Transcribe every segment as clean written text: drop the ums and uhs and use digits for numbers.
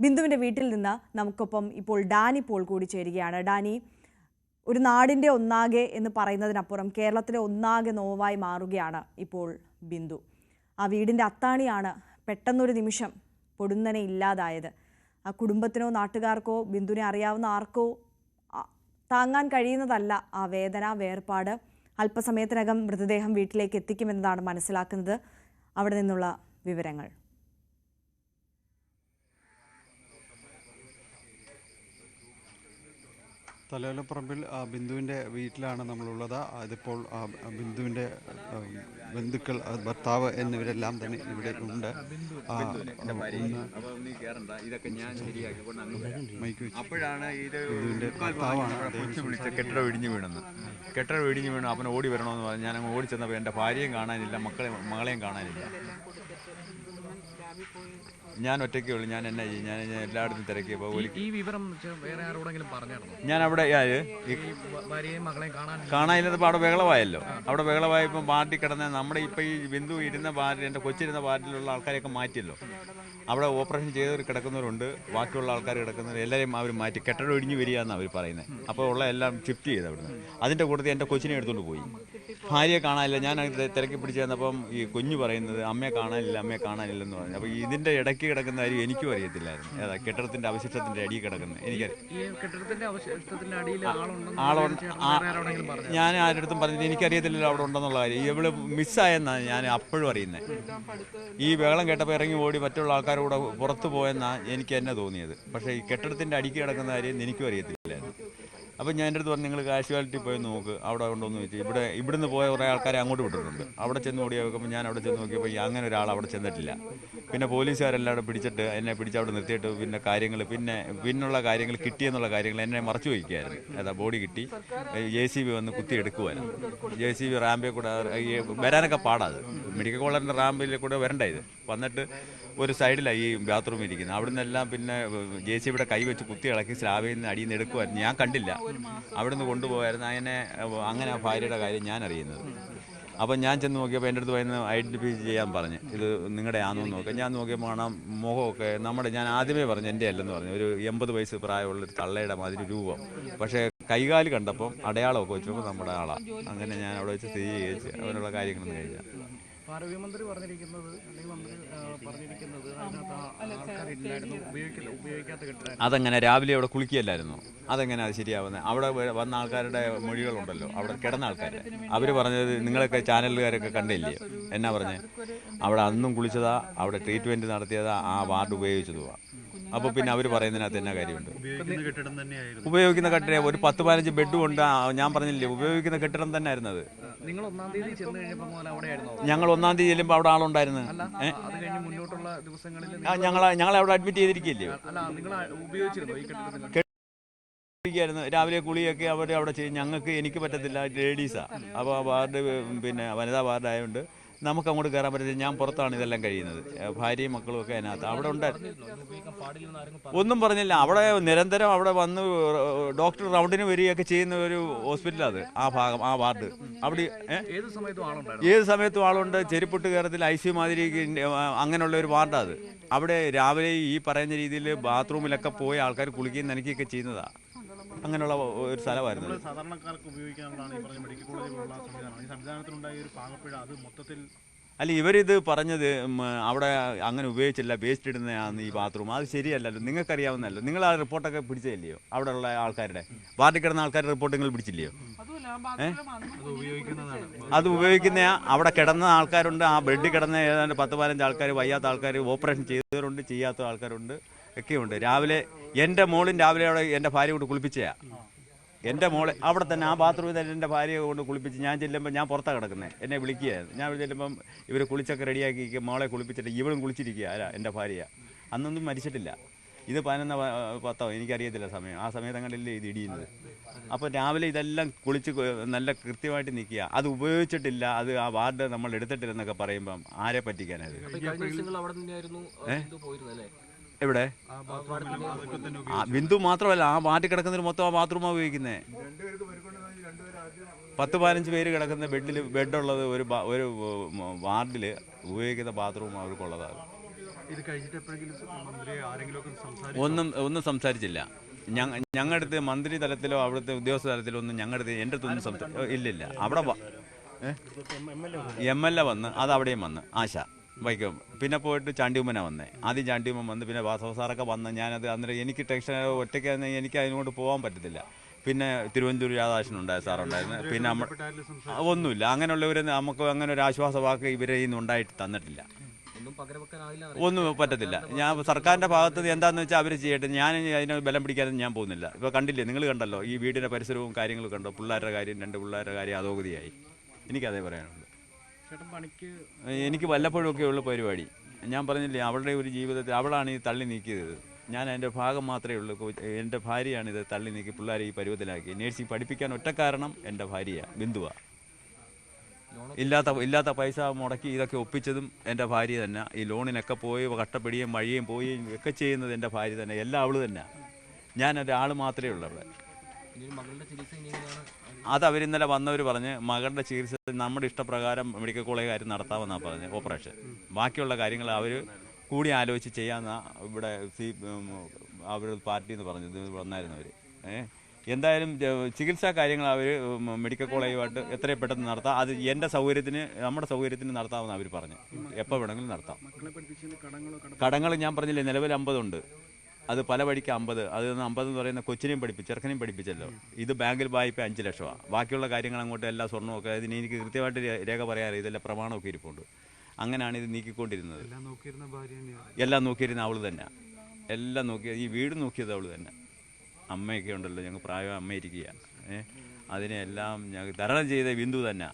ബിന്ദുവിൻ്റെ വീട്ടിൽ നിന്ന് നമുക്കൊപ്പം ഇപ്പോൾ ഡാനി പോൾ കൂടി ചേരുകയാണ്. ഡാനി, ഒരു നാടിൻ്റെ ഒന്നാകെ എന്ന് പറയുന്നതിനപ്പുറം കേരളത്തിലെ ഒന്നാകെ നോവായി മാറുകയാണ് ഇപ്പോൾ ബിന്ദു. ആ വീടിൻ്റെ അത്താണിയാണ് പെട്ടെന്നൊരു നിമിഷം പൊടുന്നനെ ഇല്ലാതായത്. ആ കുടുംബത്തിനോ നാട്ടുകാർക്കോ ബിന്ദുവിനെ അറിയാവുന്ന ആർക്കോ താങ്ങാൻ കഴിയുന്നതല്ല ആ വേദന, വേർപാട്. അല്പസമയത്തിനകം മൃതദേഹം വീട്ടിലേക്ക് എത്തിക്കുമെന്നതാണ് മനസ്സിലാക്കുന്നത്. അവിടെ നിന്നുള്ള വിവരങ്ങൾ. തലയോലപ്പറമ്പിൽ ബിന്ദുവിൻ്റെ വീട്ടിലാണ് നമ്മളുള്ളത്. അതിപ്പോൾ ബിന്ദുവിൻ്റെ ബന്ധുക്കൾ, ഭർത്താവ് എന്നിവരെല്ലാം തന്നെ ഇവിടെ ഉണ്ട്. അപ്പോഴാണ് ഇത് ബിന്ദുവിൻ്റെ ഭർത്താവാണ് വിളിച്ച കെട്ടിടം ഇടിഞ്ഞു വീണു. അവൻ ഓടി വരണമെന്ന് പറഞ്ഞു. ഞാൻ അങ്ങ് ഓടി ചെന്നപ്പോൾ എൻ്റെ ഭാര്യയും കാണാനില്ല, മകളെയും കാണാനില്ല. ഞാൻ ഒറ്റയ്ക്കേ ഉള്ളൂ. ഞാൻ എന്നാ ചെയ്യും? ഞാൻ എല്ലായിടത്തും തിരക്കിയപ്പോൾ ഈ വിവരം വേറെ ആരോടെങ്കിലും പറഞ്ഞായിരുന്നു? ഞാൻ അവിടെ കാണാനില്ലപ്പോൾ അവിടെ ബഹളമായല്ലോ. അവിടെ ബഹളമായപ്പോൾ പാർട്ടി കിടന്ന നമ്മുടെ ഇപ്പം ഈ ബിന്ദു ഇരുന്ന പാർട്ടി, എൻ്റെ കൊച്ചിരുന്ന പാർട്ടിയിലുള്ള ആൾക്കാരെയൊക്കെ മാറ്റിയല്ലോ. അവിടെ ഓപ്പറേഷൻ ചെയ്തവർ കിടക്കുന്നവരുണ്ട്, ബാക്കിയുള്ള ആൾക്കാർ കിടക്കുന്നവർ എല്ലാവരെയും അവർ മാറ്റി. കെട്ടിടം ഇടിഞ്ഞു വരിക എന്നാണ് അവർ പറയുന്നത്. അപ്പോൾ ഉള്ള എല്ലാം ഷിഫ്റ്റ് ചെയ്ത് അവിടുന്ന്. അതിൻ്റെ കൂട്ടത്തിൽ എൻ്റെ കൊച്ചിനെ എടുത്തുകൊണ്ട് പോയി. ഭാര്യയെ കാണാനില്ല. ഞാൻ തിരക്കി പിടിച്ച് തന്നപ്പം ഈ കുഞ്ഞു പറയുന്നത് അമ്മയെ കാണാനില്ലെന്ന് പറഞ്ഞു. അപ്പോൾ ഇതിൻ്റെ ഇടയ്ക്ക് കിടക്കുന്ന കാര്യം എനിക്കും അറിയത്തില്ലായിരുന്നു. ഏതാ കെട്ടിടത്തിൻ്റെ അവശിഷ്ടത്തിൻ്റെ അടിയിൽ കിടക്കുന്നത് എനിക്കറിയാം. ഞാൻ ആരുടെ പറഞ്ഞിട്ട് എനിക്കറിയത്തില്ലല്ലോ അവിടെ ഉണ്ടെന്നുള്ള കാര്യം. ഇവള് മിസ്സായെന്നാണ് ഞാൻ അപ്പോഴും അറിയുന്നത്. ഈ ബഹളം കേട്ടപ്പോൾ ഇറങ്ങി ഓടി മറ്റുള്ള ആൾക്കാരോട് പുറത്തു പോയെന്നാണ് എനിക്ക് എന്നെ തോന്നിയത്. പക്ഷേ ഈ കെട്ടിടത്തിൻ്റെ അടിക്ക് കിടക്കുന്ന കാര്യം എനിക്കും അറിയത്തില്ലായിരുന്നു. അപ്പോൾ ഞാൻ എൻ്റെ അടുത്ത് പറഞ്ഞു, നിങ്ങൾ കാഷ്വാലിറ്റി പോയി നോക്ക്, അവിടെ ഉണ്ടോയെന്ന് ചോദിച്ചു. ഇവിടുന്ന് പോയ കുറേ ആൾക്കാരെ അങ്ങോട്ട് വിട്ടിട്ടുണ്ട്. അവിടെ ചെന്ന് ഓടി നോക്കുമ്പോൾ ഞാൻ അവിടെ ചെന്ന് നോക്കിയപ്പോൾ അങ്ങനെ ഒരാൾ അവിടെ ചെന്നിട്ടില്ല. പിന്നെ പോലീസുകാരെല്ലാം പിടിച്ചിട്ട് എന്നെ അവിടെ നിർത്തിയിട്ട് പിന്നെ പിന്നുള്ള കാര്യങ്ങൾ കിട്ടിയെന്നുള്ള കാര്യങ്ങൾ എന്നെ മറച്ചു വയ്ക്കുകയായിരുന്നു. ഏതാ ബോഡി കിട്ടി, JCB വന്ന് കുത്തിയെടുക്കുമായിരുന്നു. JCB റാമ്പിൽ കൂടെ വരാനൊക്കെ പാടാത്. മെഡിക്കൽ കോളേജിൻ്റെ റാമ്പിൽ കൂടെ വരണ്ടായത്. വന്നിട്ട് ഒരു സൈഡിലാണ് ഈ ബാത്റൂം ഇരിക്കുന്നത്. അവിടെ നിന്നെല്ലാം പിന്നെ JCBയുടെ കൈ വെച്ച് കുത്തി ഇളക്കി സ്ലാബിൽ നിന്ന് അടിയിൽ നിന്ന് എടുക്കുമായിരുന്നു. ഞാൻ കണ്ടില്ല. അവിടെ നിന്ന് കൊണ്ടുപോകായിരുന്നു. അങ്ങനെ ആ ഭാര്യയുടെ കാര്യം ഞാൻ അറിയുന്നത്. അപ്പം ഞാൻ ചെന്ന് നോക്കിയപ്പോൾ എൻ്റെ അടുത്ത് പറയുന്നത് ഐഡൻറ്റിഫൈ ചെയ്യാൻ പറഞ്ഞ്, ഇത് നിങ്ങളുടെ ആണെന്ന് നോക്കുക. ഞാൻ നോക്കിയപ്പോൾ കാണാം മുഖമൊക്കെ ഞാൻ ആദ്യമേ പറഞ്ഞു എൻ്റെ അല്ലെന്ന് പറഞ്ഞു. ഒരു 80 വയസ്സ് പ്രായമുള്ളൊരു തള്ളയുടെ മാതിരി രൂപം. പക്ഷേ കൈകാല് കണ്ടപ്പം അടയാളമൊക്കെ വെച്ചപ്പോൾ നമ്മുടെ ആളാണ്. അങ്ങനെ ഞാൻ അവിടെ വെച്ച് സ്ഥിരീകരിച്ച് അവനുള്ള കാര്യങ്ങളൊന്നും കഴിഞ്ഞാൽ ആരോഗ്യമന്ത്രി പറഞ്ഞിരിക്കുന്നത് അതെങ്ങനെ രാവിലെ അവിടെ കുളിക്കുകയല്ലായിരുന്നു? അതെങ്ങനെ അത് ശരിയാവുന്നത്? അവിടെ വന്ന ആൾക്കാരുടെ മൊഴികളുണ്ടല്ലോ, അവിടെ കിടന്ന ആൾക്കാരുടെ. അവർ പറഞ്ഞത് നിങ്ങളൊക്കെ ചാനലുകാരൊക്കെ കണ്ടില്ലേ? എന്നാ പറഞ്ഞത്? അവിടെ അന്നും കുളിച്ചതാ, അവിടെ ട്രീറ്റ്മെൻറ്റ് നടത്തിയതാ, ആ വാർഡ് ഉപയോഗിച്ചതുവാ. അപ്പോൾ പിന്നെ അവർ പറയുന്നതിനകത്ത് എന്നാ കാര്യമുണ്ട്? ഉപയോഗിക്കുന്ന കെട്ടിടം ഒരു 10-15 ബെഡും ഉണ്ട്. ഞാൻ പറഞ്ഞില്ലേ, ഉപയോഗിക്കുന്ന കെട്ടിടം തന്നെ ആയിരുന്നത്. ഞങ്ങൾ 1-ാം തീയതി ചെല്ലുമ്പോൾ അവിടെ ആളുണ്ടായിരുന്നു. ഞങ്ങളെ അവിടെ അഡ്മിറ്റ് ചെയ്തിരിക്കില്ലയോ? രാവിലെ കുളിയൊക്കെ അവിടെ ചെയ്യും. എനിക്ക് പറ്റത്തില്ല, ലേഡീസാണ്. അപ്പോൾ ആ വാർഡ് പിന്നെ വനിതാ വാർഡായതുകൊണ്ട് നമുക്ക് അങ്ങോട്ട് കയറാൻ പറ്റത്തില്ല. ഞാൻ പുറത്താണ് ഇതെല്ലാം കഴിയുന്നത്. ഭാര്യയും മക്കളും ഒക്കെ അതിനകത്ത് അവിടെ ഉണ്ടായിരുന്നു. ഒന്നും പറഞ്ഞില്ല. അവിടെ നിരന്തരം അവിടെ വന്ന് ഡോക്ടർ റൗണ്ടിന് വരികയൊക്കെ ചെയ്യുന്ന ഒരു ഹോസ്പിറ്റലാണ് ആ ഭാഗം, ആ വാർഡ്. അവിടെ ഏത് സമയത്തും ആളുണ്ട്. ചെരുപ്പിട്ട് കയറത്തിൽ ICU മാതിരി അങ്ങനെയുള്ള ഒരു വാർഡാണ് അത്. അവിടെ രാവിലെ ഈ പറയുന്ന രീതിയിൽ ബാത്റൂമിലൊക്കെ പോയി ആൾക്കാർ കുളിക്കുകയും നനയ്ക്കുകയൊക്കെ ചെയ്യുന്നതാണ്. അങ്ങനെയുള്ള ഒരു സ്ഥലമായിരുന്നു. അല്ല, ഇവരിത് പറഞ്ഞത് അവിടെ അങ്ങനെ ഉപയോഗിച്ചില്ല, വേസ്റ്റ് ഇടുന്നതാണ് ഈ ബാത്റൂം. അത് ശരിയല്ലല്ലോ, നിങ്ങൾക്കറിയാവുന്നല്ലോ. നിങ്ങൾ ആ റിപ്പോർട്ടൊക്കെ പിടിച്ചില്ലയോ? അവിടെ ഉള്ള ആൾക്കാരുടെ, വാർഡിൽ കിടന്ന ആൾക്കാരുടെ റിപ്പോർട്ട് നിങ്ങൾ പിടിച്ചില്ലയോ? അത് ഉപയോഗിക്കുന്ന അവിടെ കിടന്ന ആൾക്കാരുണ്ട്. ആ ബെഡിൽ കിടന്ന ഏതാണ്ട് 10-15 ആൾക്കാർ, വയ്യാത്ത ആൾക്കാർ, ഓപ്പറേഷൻ ചെയ്തവരുണ്ട്, ചെയ്യാത്ത ആൾക്കാരുണ്ട്, ഒക്കെയുണ്ട്. രാവിലെ എൻ്റെ മോളും രാവിലെ അവിടെ എൻ്റെ ഭാര്യ കൊണ്ട് കുളിപ്പിച്ചയാ. എൻ്റെ മോളെ അവിടെ തന്നെ ആ ബാത്റൂമിൽ തന്നെ എൻ്റെ ഭാര്യയെ കൊണ്ട് കുളിപ്പിച്ച്. ഞാൻ ചെല്ലുമ്പോൾ ഞാൻ പുറത്താണ് കിടക്കുന്നത്. എന്നെ വിളിക്കുകയായിരുന്നു. ഞാൻ ചെല്ലുമ്പം ഇവർ കുളിച്ചൊക്കെ റെഡിയാക്കി മോളെ കുളിപ്പിച്ചിട്ട് ഇവളും കുളിച്ചിരിക്കുക. എൻ്റെ ഭാര്യ അന്നൊന്നും മരിച്ചിട്ടില്ല. ഇത് 11-10 എനിക്കറിയത്തില്ല സമയം. ആ സമയത്തങ്ങളിലേ ഇത് ഇടിയുന്നത്. അപ്പോൾ രാവിലെ ഇതെല്ലാം കുളിച്ച് നല്ല കൃത്യമായിട്ട് നിൽക്കുക. അത് ഉപയോഗിച്ചിട്ടില്ല, അത് ആ വാർഡ് നമ്മൾ എടുത്തിട്ടില്ലെന്നൊക്കെ പറയുമ്പം ആരെ പറ്റിക്കാനത്? എവിടെ? ബിന്ദു മാത്രമല്ല, ആ വാർഡിൽ കിടക്കുന്നതിന് മൊത്തം ആ ബാത്റൂമാണ് ഉപയോഗിക്കുന്നത്. 10-15 പേര് കിടക്കുന്ന ബെഡുള്ളത് ഒരു വാർഡിൽ ഉപയോഗിക്കുന്ന ബാത്റൂം അവർക്കുള്ളതാണ്. ഇത് കഴിഞ്ഞിട്ട് എപ്പോഴെങ്കിലും മന്ത്രി ആരെങ്കിലും ഒക്കെ ഒന്നും സംസാരിച്ചില്ല. ഞങ്ങളുടെ അടുത്ത് മന്ത്രി തലത്തിലോ അവിടുത്തെ ഉദ്യോഗസ്ഥ തലത്തിലോ ഒന്നും ഞങ്ങളുടെ അടുത്ത് എൻ്റെ അടുത്തൊന്നും ഇല്ലില്ല. അവിടെ MLA വന്ന്, അത് അവിടെയും വന്ന് ആശ വൈക്കം, പിന്നെ പോയിട്ട് ചാണ്ടിയുമ്മന വന്നേ. ആദ്യം ചാണ്ടിയുമ്മൻ വന്ന്, പിന്നെ വാസവ സാറൊക്കെ വന്ന്. ഞാനത് അന്നേരം എനിക്ക് ടെൻഷൻ, ഒറ്റയ്ക്ക് എനിക്ക് അതിനോട് പോകാൻ പറ്റത്തില്ല. പിന്നെ തിരുവനന്തപുരം രാധാകൃഷ്ണൻ ഉണ്ടായ സാറുണ്ടായിരുന്നു. പിന്നെ നമ്മൾ ഒന്നുമില്ല. അങ്ങനെയുള്ളവർ നമുക്ക് അങ്ങനെ ഒരു ആശ്വാസ വാക്ക് ഇവരെ ഇന്ന് ഉണ്ടായിട്ട് തന്നിട്ടില്ല. ഒന്നും പറ്റത്തില്ല. ഞാൻ സർക്കാരിൻ്റെ ഭാഗത്ത് എന്താണെന്ന് വെച്ചാൽ അവർ ചെയ്യട്ടെ. ഞാൻ അതിനെ ബലം പിടിക്കാനൊന്നും ഞാൻ പോകുന്നില്ല. ഇപ്പോൾ കണ്ടില്ലേ, നിങ്ങൾ കണ്ടല്ലോ ഈ വീടിൻ്റെ പരിസരവും കാര്യങ്ങളും കണ്ടോ. പിള്ളേരുടെ കാര്യം, 2 പിള്ളേരുടെ കാര്യം അധോഗതിയായി. എനിക്കതേ പറയാനുള്ളൂ. എനിക്ക് വല്ലപ്പോഴും ഒക്കെ ഉള്ള പരിപാടി. ഞാൻ പറഞ്ഞില്ലേ, അവളുടെ ഒരു ജീവിതത്തിൽ അവളാണ് ഈ തള്ളി നീക്കിയത്. ഞാൻ അതിൻ്റെ ഭാഗം മാത്രമേ ഉള്ളൂ. എൻ്റെ ഭാര്യയാണ് ഇത് തള്ളി നീക്കി പിള്ളേരെ ഈ പരുവത്തിലാക്കി. നേഴ്സിംഗ് പഠിപ്പിക്കാൻ ഒറ്റ കാരണം എൻ്റെ ഭാര്യയാണ്, ബിന്ദുവാണ്. ഇല്ലാത്ത പൈസ മുടക്കി ഇതൊക്കെ ഒപ്പിച്ചതും എൻ്റെ ഭാര്യ തന്നെ. ഈ ലോണിനൊക്കെ പോയി കഷ്ടപ്പെടുകയും മഴയും പോയി ഒക്കെ ചെയ്യുന്നത് എൻ്റെ ഭാര്യ തന്നെ. എല്ലാം അവൾ തന്നെ. ഞാനൊരാൾ മാത്രമേ ഉള്ളൂ അവിടെ. അത് അവരിന്നലെ വന്നവർ പറഞ്ഞ് മകളുടെ ചികിത്സ നമ്മുടെ ഇഷ്ടപ്രകാരം മെഡിക്കൽ കോളേജുകാർ നടത്താമെന്നാണ് പറഞ്ഞത്, ഓപ്പറേഷൻ. ബാക്കിയുള്ള കാര്യങ്ങൾ അവർ കൂടി ആലോചിച്ച് ചെയ്യാമെന്നാണ് ഇവിടെ അവർ പാർട്ടി എന്ന് പറഞ്ഞത് വന്നായിരുന്നു അവർ. എന്തായാലും ചികിത്സാ കാര്യങ്ങൾ അവർ മെഡിക്കൽ കോളേജുമായിട്ട് എത്രയും പെട്ടെന്ന് നടത്താം. അത് എൻ്റെ സൗകര്യത്തിന്, നമ്മുടെ സൗകര്യത്തിന് നടത്താമെന്ന് അവർ പറഞ്ഞു. എപ്പോൾ വേണമെങ്കിലും നടത്താം. കടങ്ങൾ ഞാൻ പറഞ്ഞില്ലേ, നിലവിൽ 50 ഉണ്ട്. അത് പല വഴിക്ക് 50. അത് 50 എന്ന് പറയുന്ന കൊച്ചിനെയും ചെറുക്കനെയും പഠിപ്പിച്ചല്ലോ. ഇത് ബാങ്കിൽ വായ്പ 5 ലക്ഷമാണ്. ബാക്കിയുള്ള കാര്യങ്ങൾ അങ്ങോട്ട് എല്ലാ സ്വർണ്ണമൊക്കെ അതിന് എനിക്ക് കൃത്യമായിട്ട് രേഖ പറയാറില്ല. ഇതെല്ലാം പ്രമാണമൊക്കെ ഇരിപ്പുണ്ട്. അങ്ങനെയാണ് ഇത് നീക്കിക്കൊണ്ടിരുന്നത്. എല്ലാം നോക്കിയിരുന്ന അവൾ തന്നെ. എല്ലാം നോക്കിയത്, ഈ വീട് നോക്കിയത് അവൾ തന്നെ. അമ്മയൊക്കെ ഉണ്ടല്ലോ, ഞങ്ങൾ പ്രായം അമ്മ ഇരിക്കുക. അതിനെല്ലാം ഞങ്ങൾ തരണം ചെയ്ത ബിന്ദു തന്നെ.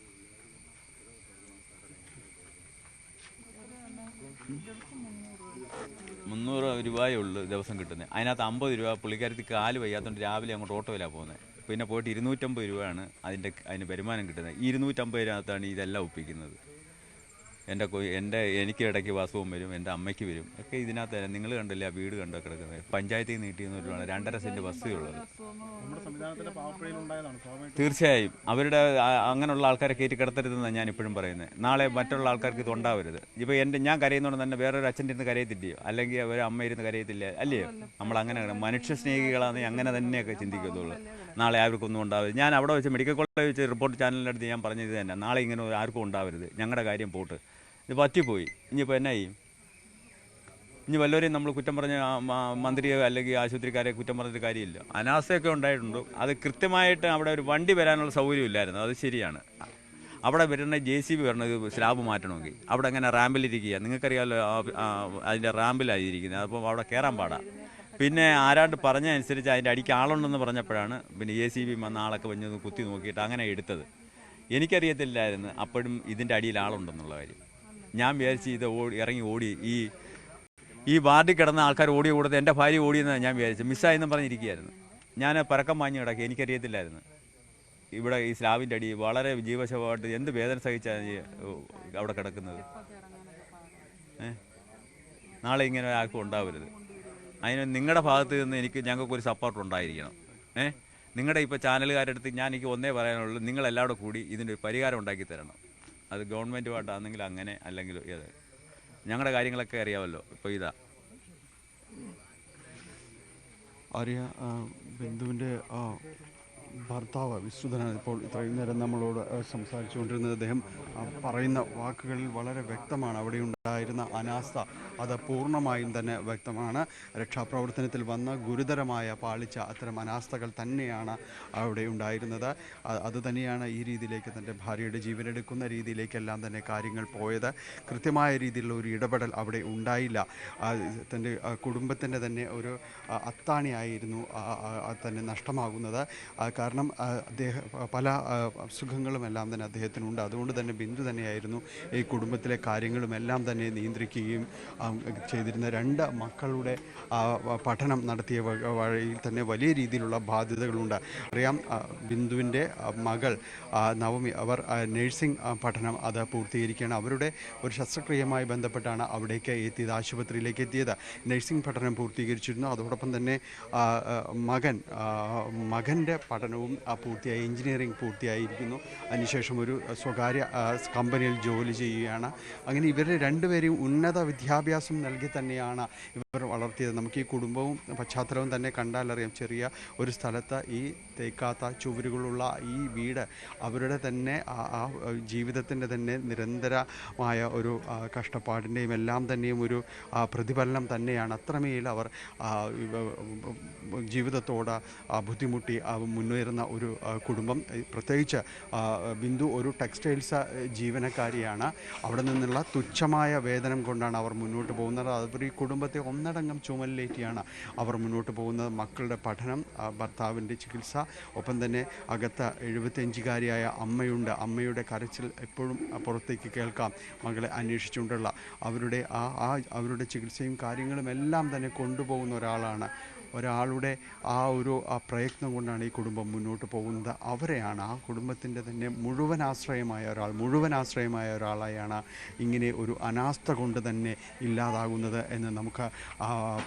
₹300 ഉള്ളു ദിവസം കിട്ടുന്നത്. അതിനകത്ത് 50 രൂപ പുള്ളിക്കാരത്തി കാല് വയ്യാത്തതുകൊണ്ട് രാവിലെ അങ്ങോട്ട് ഓട്ടോയിലാണ് പോകുന്നത്. പിന്നെ പോയിട്ട് 250 രൂപയാണ് അതിന് വരുമാനം കിട്ടുന്നത്. ഈ 250 രൂപത്താണ് ഇതെല്ലാം ഒപ്പിക്കുന്നത്. എനിക്ക് ഇടയ്ക്ക് വാസവും വരും, എൻ്റെ അമ്മയ്ക്ക് വരും ഒക്കെ ഇതിനകത്ത്. നിങ്ങൾ കണ്ടില്ലേ ആ വീട് കണ്ടോ കിടക്കുന്നത്? പഞ്ചായത്തിൽ നിന്ന് കിട്ടിയെന്നൊരു 2.5 സെൻറ്റ് ബസ്സുള്ളത്. തീർച്ചയായും അവരുടെ അങ്ങനെയുള്ള ആൾക്കാരെ കയറ്റി കിടത്തരുതെന്നാണ് ഞാൻ ഇപ്പോഴും പറയുന്നത്. നാളെ മറ്റുള്ള ആൾക്കാർക്ക് ഇത് ഉണ്ടാവരുത്. ഇപ്പോൾ ഞാൻ കരയുന്നതുകൊണ്ട് തന്നെ വേറൊരു അച്ഛൻ്റെ ഇരുന്ന് കരയത്തില്ലയോ, അല്ലെങ്കിൽ ഒരു അമ്മ ഇരുന്ന് കരയത്തില്ല അല്ലയോ? നമ്മൾ അങ്ങനെ മനുഷ്യ സ്നേഹികളാണെന്ന് അങ്ങനെ തന്നെയൊക്കെ ചിന്തിക്കത്തുള്ളൂ. നാളെ ആർക്കൊന്നും ഉണ്ടാവരുത്. ഞാൻ അവിടെ വെച്ച് മെഡിക്കൽ കോളേജ് വെച്ച് റിപ്പോർട്ട് ചാനലിൻ്റെ അടുത്ത് ഞാൻ പറഞ്ഞത് തന്നെ, നാളെ ഇങ്ങനെ ആർക്കും ഉണ്ടാവരുത്. ഞങ്ങളുടെ കാര്യം പോട്ട്, ഇത് പറ്റിപ്പോയി. ഇനിയിപ്പോൾ എന്നാ ചെയ്യും? ഇനി വല്ലവരെയും നമ്മൾ കുറ്റം പറഞ്ഞ മന്ത്രിയോ അല്ലെങ്കിൽ ആശുപത്രിക്കാരെ കുറ്റം പറഞ്ഞിട്ട് കാര്യമില്ല. അനാസ്ഥയൊക്കെ ഉണ്ടായിട്ടുണ്ട്. അത് കൃത്യമായിട്ട് അവിടെ ഒരു വണ്ടി വരാനുള്ള സൗകര്യമില്ലായിരുന്നു. അത് ശരിയാണ്. അവിടെ വരുന്ന JCB വരണത് സ്ലാബ് മാറ്റണമെങ്കിൽ അവിടെ അങ്ങനെ റാമ്പിലിരിക്കുക. നിങ്ങൾക്കറിയാമല്ലോ, അതിൻ്റെ റാമ്പിലായിരിക്കുന്നത്. അപ്പോൾ അവിടെ കയറാൻ പാടാണ്. പിന്നെ ആരാണ്ട് പറഞ്ഞ അനുസരിച്ച് അതിൻ്റെ അടിക്ക് ആളുണ്ടെന്ന് പറഞ്ഞപ്പോഴാണ് പിന്നെ JCB വന്ന ആളൊക്കെ വന്ന് കുത്തി നോക്കിയിട്ട് അങ്ങനെ എടുത്തത്. എനിക്കറിയത്തില്ലായിരുന്നു അപ്പോഴും ഇതിൻ്റെ അടിയിൽ ആളുണ്ടെന്നുള്ള കാര്യം. ഞാൻ വിചാരിച്ച് ഇത് ഇറങ്ങി ഓടി ഈ വാർഡിൽ കിടന്ന ആൾക്കാർ ഓടിയ കൂടത്ത് എൻ്റെ ഭാര്യ ഓടിയെന്നാണ് ഞാൻ വിചാരിച്ചത്. മിസ്സായെന്നും പറഞ്ഞിരിക്കുകയായിരുന്നു. ഞാൻ പരക്കം വാങ്ങി കിടക്കി. എനിക്കറിയത്തില്ലായിരുന്നു ഇവിടെ ഈ സ്ലാബിൻ്റെ അടി വളരെ ജീവശവമായിട്ട് എന്ത് വേദന സഹിച്ചാണ് അവിടെ കിടക്കുന്നത്. നാളെ ഇങ്ങനെ ആർക്കും ഉണ്ടാവരുത്. അതിന് നിങ്ങളുടെ ഭാഗത്ത് നിന്ന് ഞങ്ങൾക്കൊരു സപ്പോർട്ട് ഉണ്ടായിരിക്കണം. നിങ്ങളുടെ ഇപ്പോൾ ചാനലുകാരുടെ അടുത്ത് എനിക്ക് ഒന്നേ പറയാനുള്ളൂ, നിങ്ങളെല്ലാവരും കൂടി ഇതിൻ്റെ പരിഹാരം ഉണ്ടാക്കി തരണം. അത് ഗവൺമെൻറ്റുമായിട്ടാണെങ്കിൽ അങ്ങനെ, അല്ലെങ്കിൽ ഏത് ഞങ്ങളുടെ കാര്യങ്ങളൊക്കെ അറിയാമല്ലോ. ഇപ്പോൾ ഇതാ ആര്യ, ബിന്ദുവിൻ്റെ ഭർത്താവ് വിശ്രുതനാണ് ഇപ്പോൾ ഇത്രയും നേരം നമ്മളോട് സംസാരിച്ചുകൊണ്ടിരുന്നത്. അദ്ദേഹം പറയുന്ന വാക്കുകളിൽ വളരെ വ്യക്തമാണ് അവിടെ ഉണ്ടായിരുന്ന അനാസ്ഥ. അത് പൂർണ്ണമായും തന്നെ വ്യക്തമാണ്. രക്ഷാപ്രവർത്തനത്തിൽ വന്ന ഗുരുതരമായ പാളിച്ച, അത്തരം അനാസ്ഥകൾ തന്നെയാണ് അവിടെ ഉണ്ടായിരുന്നത്. അത് തന്നെയാണ് ഈ രീതിയിലേക്ക് തൻ്റെ ഭാര്യയുടെ ജീവനെടുക്കുന്ന രീതിയിലേക്കെല്ലാം തന്നെ കാര്യങ്ങൾ പോയത്. കൃത്യമായ രീതിയിലുള്ള ഒരു ഇടപെടൽ അവിടെ ഉണ്ടായില്ല. തൻ്റെ കുടുംബത്തിൻ്റെ തന്നെ ഒരു അത്താണിയായിരുന്നു തന്നെ നഷ്ടമാകുന്നത്. കാരണം പല അസുഖങ്ങളുമെല്ലാം തന്നെ അദ്ദേഹത്തിനുണ്ട്. അതുകൊണ്ട് തന്നെ ബിന്ദു തന്നെയായിരുന്നു ഈ കുടുംബത്തിലെ കാര്യങ്ങളുമെല്ലാം തന്നെ നിയന്ത്രിക്കുകയും ചെയ്തിരുന്ന. 2 മക്കളുടെ പഠനം നടത്തിയ വഴിയിൽ തന്നെ വലിയ രീതിയിലുള്ള ബാധ്യതകളുണ്ട്. അറിയാം, ബിന്ദുവിൻ്റെ മകൾ നവമി, അവർ നഴ്സിംഗ് പഠനം അത് പൂർത്തീകരിക്കുകയാണ്. അവരുടെ ഒരു ശസ്ത്രക്രിയയുമായി ബന്ധപ്പെട്ടാണ് അവിടേക്ക് എത്തിയത്, ആശുപത്രിയിലേക്ക് എത്തിയത്. നഴ്സിംഗ് പഠനം പൂർത്തീകരിച്ചിരുന്നു. അതോടൊപ്പം തന്നെ മകൻ്റെ പഠനവും പൂർത്തിയായി, എഞ്ചിനീയറിംഗ് പൂർത്തിയായിരിക്കുന്നു. അതിനുശേഷം ഒരു സ്വകാര്യ കമ്പനിയിൽ ജോലി ചെയ്യുകയാണ്. അങ്ങനെ ഇവരുടെ 2 പേരെയും ഉന്നത വിദ്യാഭ്യാസ വിദ്യാഭ്യാസം നൽകി തന്നെയാണ് ഇവർ വളർത്തിയത്. നമുക്ക് ഈ കുടുംബവും പശ്ചാത്തലവും തന്നെ കണ്ടാലറിയാം. ചെറിയ ഒരു സ്ഥലത്ത് ഈ തേക്കാത്ത ചുവരുകളുള്ള ഈ വീട് അവരുടെ തന്നെ ആ ജീവിതത്തിൻ്റെ തന്നെ നിരന്തരമായ ഒരു കഷ്ടപ്പാടിൻ്റെയും എല്ലാം തന്നെയും ഒരു പ്രതിഫലനം തന്നെയാണ്. അത്രമേൽ അവർ ജീവിതത്തോട് ബുദ്ധിമുട്ടി മുന്നേറുന്ന ഒരു കുടുംബം. പ്രത്യേകിച്ച് ബിന്ദു ഒരു ടെക്സ്റ്റൈൽസ് ജീവനക്കാരിയാണ്. അവിടെ നിന്നുള്ള തുച്ഛമായ വേതനം കൊണ്ടാണ് അവർ മുന്നോട്ട് പോകുന്നത്. അവർ ഈ കുടുംബത്തെ ഒന്നടങ്കം ചുമലിലേറ്റിയാണ് അവർ മുന്നോട്ട് പോകുന്നത്. മക്കളുടെ പഠനം, ഭർത്താവിൻ്റെ ചികിത്സ, ഒപ്പം തന്നെ അകത്ത് 75-കാരിയായ അമ്മയുണ്ട്. അമ്മയുടെ കരച്ചിൽ എപ്പോഴും പുറത്തേക്ക് കേൾക്കാം. മകളെ അന്വേഷിച്ചുകൊണ്ടുള്ള അവരുടെ ചികിത്സയും കാര്യങ്ങളും എല്ലാം തന്നെ കൊണ്ടുപോകുന്ന ഒരാളുടെ ആ പ്രയത്നം കൊണ്ടാണ് ഈ കുടുംബം മുന്നോട്ട് പോകുന്നത്. അവരെയാണ്, ആ കുടുംബത്തിൻ്റെ തന്നെ മുഴുവൻ ആശ്രയമായ ഒരാളായാണ് ഇങ്ങനെ ഒരു അനാസ്ഥ കൊണ്ട് തന്നെ ഇല്ലാതാകുന്നത് എന്ന് നമുക്ക്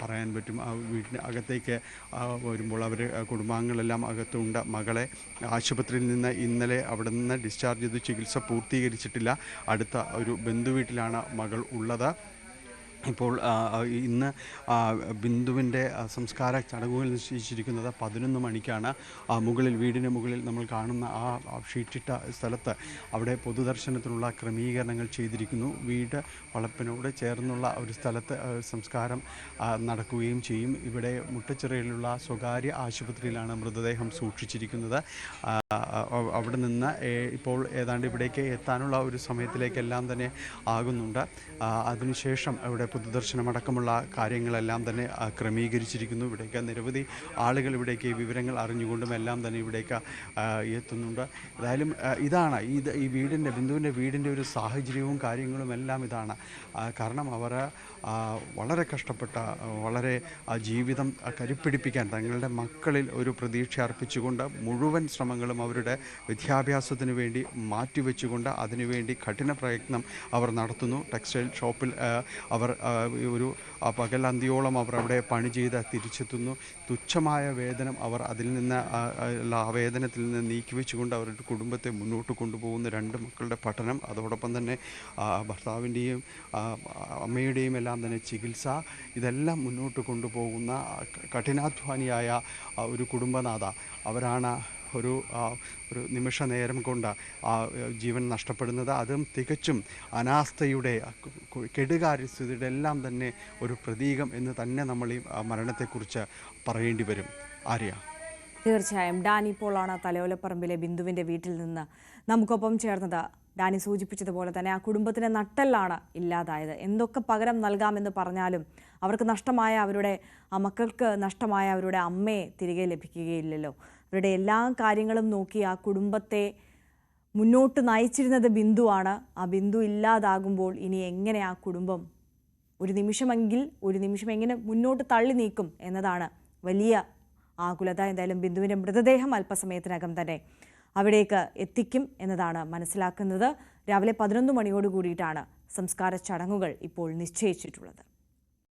പറയാൻ പറ്റും. വീട്ടിന് അകത്തേക്ക് വരുമ്പോൾ അവർ കുടുംബാംഗങ്ങളെല്ലാം അകത്തുണ്ട്. മകളെ ആശുപത്രിയിൽ നിന്ന് ഇന്നലെ അവിടെ നിന്ന് ഡിസ്ചാർജ് ചെയ്ത് ചികിത്സ പൂർത്തീകരിച്ചിട്ടില്ല. അടുത്ത ഒരു ബന്ധുവീട്ടിലാണ് മകൾ ഉള്ളത്. ഇപ്പോൾ ഇന്ന് ബിന്ദുവിൻ്റെ സംസ്കാര ചടങ്ങുകൾ നിശ്ചയിച്ചിരിക്കുന്നത് 11 മണിക്കാണ്. വീടിന് മുകളിൽ നമ്മൾ കാണുന്ന ആ ഷീറ്റിട്ട സ്ഥലത്ത് അവിടെ പൊതുദർശനത്തിനുള്ള ക്രമീകരണങ്ങൾ ചെയ്തിരിക്കുന്നു. വീട് വളപ്പിനോട് ചേർന്നുള്ള ഒരു സ്ഥലത്ത് സംസ്കാരം നടക്കുകയും ചെയ്യും. ഇവിടെ മുട്ടച്ചിറയിലുള്ള സ്വകാര്യ ആശുപത്രിയിലാണ് മൃതദേഹം സൂക്ഷിച്ചിരിക്കുന്നത്. അവിടെ നിന്ന് ഇപ്പോൾ ഏതാണ്ട് ഇവിടേക്ക് എത്താനുള്ള ഒരു സമയത്തിലേക്കെല്ലാം തന്നെ ആകുന്നുണ്ട്. അതിനുശേഷം അവിടെ പൊതുദർശനമടക്കമുള്ള കാര്യങ്ങളെല്ലാം തന്നെ ക്രമീകരിച്ചിരിക്കുന്നു. ഇവിടേക്ക് നിരവധി ആളുകൾ ഇവിടേക്ക് വിവരങ്ങൾ അറിഞ്ഞുകൊണ്ടും എല്ലാം തന്നെ ഇവിടേക്ക് എത്തുന്നുണ്ട്. ഏതായാലും ഇതാണ് ഈ ബിന്ദുവിൻ്റെ വീടിൻ്റെ ഒരു സാഹചര്യവും കാര്യങ്ങളും എല്ലാം ഇതാണ്. കാരണം അവർ വളരെ കഷ്ടപ്പെട്ട, വളരെ ജീവിതം കരുപ്പിടിപ്പിക്കാൻ തങ്ങളുടെ മക്കളിൽ ഒരു പ്രതീക്ഷ അർപ്പിച്ചുകൊണ്ട് മുഴുവൻ ശ്രമങ്ങളും അവരുടെ വിദ്യാഭ്യാസത്തിന് വേണ്ടി മാറ്റിവെച്ചുകൊണ്ട് അതിനുവേണ്ടി കഠിന പ്രയത്നം അവർ നടത്തുന്നു. ടെക്സ്റ്റൈൽ ഷോപ്പിൽ അവർ ഒരു പകലന്തിയോളം അവർ അവിടെ പണി ചെയ്ത് തിരിച്ചെത്തുന്നു. തുച്ഛമായ വേതനം അവർ അതിൽ നിന്ന് ആ വേതനത്തിൽ നിന്ന് നീക്കിവെച്ചുകൊണ്ട് അവരുടെ കുടുംബത്തെ മുന്നോട്ട് കൊണ്ടുപോകുന്ന 2 മക്കളുടെ പഠനം, അതോടൊപ്പം തന്നെ ഭർത്താവിൻ്റെയും അമ്മയുടെയും എല്ലാം തന്നെ ചികിത്സ, ഇതെല്ലാം മുന്നോട്ട് കൊണ്ടുപോകുന്ന കഠിനാധ്വാനിയായ ഒരു കുടുംബനാഥ. അവരാണ് ഒരു നിമിഷ നേരം കൊണ്ട് ജീവൻ നഷ്ടപ്പെടുന്നത്. അതും തികച്ചും അനാസ്ഥയുടെ, കെടുകാര്യസ്ഥതയുടെ എല്ലാം തന്നെ ഒരു പ്രതീകം എന്ന് തന്നെ നമ്മൾ ഈ മരണത്തെക്കുറിച്ച് പറയേണ്ടി വരും. ആര്യ, തീർച്ചയായും ഡാനി പോളാണ് തലയോലപ്പറമ്പിലെ ബിന്ദുവിൻ്റെ വീട്ടിൽ നിന്ന് നമുക്കൊപ്പം ചേർന്നത്. ഡാനി സൂചിപ്പിച്ചതുപോലെ തന്നെ ആ കുടുംബത്തിൻ്റെ നട്ടെല്ലാണ് ഇല്ലാതായത്. എന്തൊക്കെ പകരം നൽകാമെന്ന് പറഞ്ഞാലും അവർക്ക് നഷ്ടമായ അവരുടെ മക്കൾക്ക് നഷ്ടമായ അവരുടെ അമ്മയെ തിരികെ ലഭിക്കുകയില്ലല്ലോ. അവരുടെ എല്ലാ കാര്യങ്ങളും നോക്കി ആ കുടുംബത്തെ മുന്നോട്ട് നയിച്ചിരുന്നത് ബിന്ദുവാണ്. ആ ബിന്ദു ഇല്ലാതാകുമ്പോൾ ഇനി എങ്ങനെ ആ കുടുംബം ഒരു നിമിഷം എങ്ങനെ മുന്നോട്ട് തള്ളി നീക്കും എന്നതാണ് വലിയ ആകുലത. എന്തായാലും ബിന്ദുവിൻ്റെ മൃതദേഹം അല്പസമയത്തിനകം തന്നെ അവിടേക്ക് എത്തിക്കും എന്നതാണ് മനസ്സിലാക്കുന്നത്. രാവിലെ 11 മണിയോട് കൂടിയിട്ടാണ് സംസ്കാര ചടങ്ങുകൾ ഇപ്പോൾ നിശ്ചയിച്ചിട്ടുള്ളത്.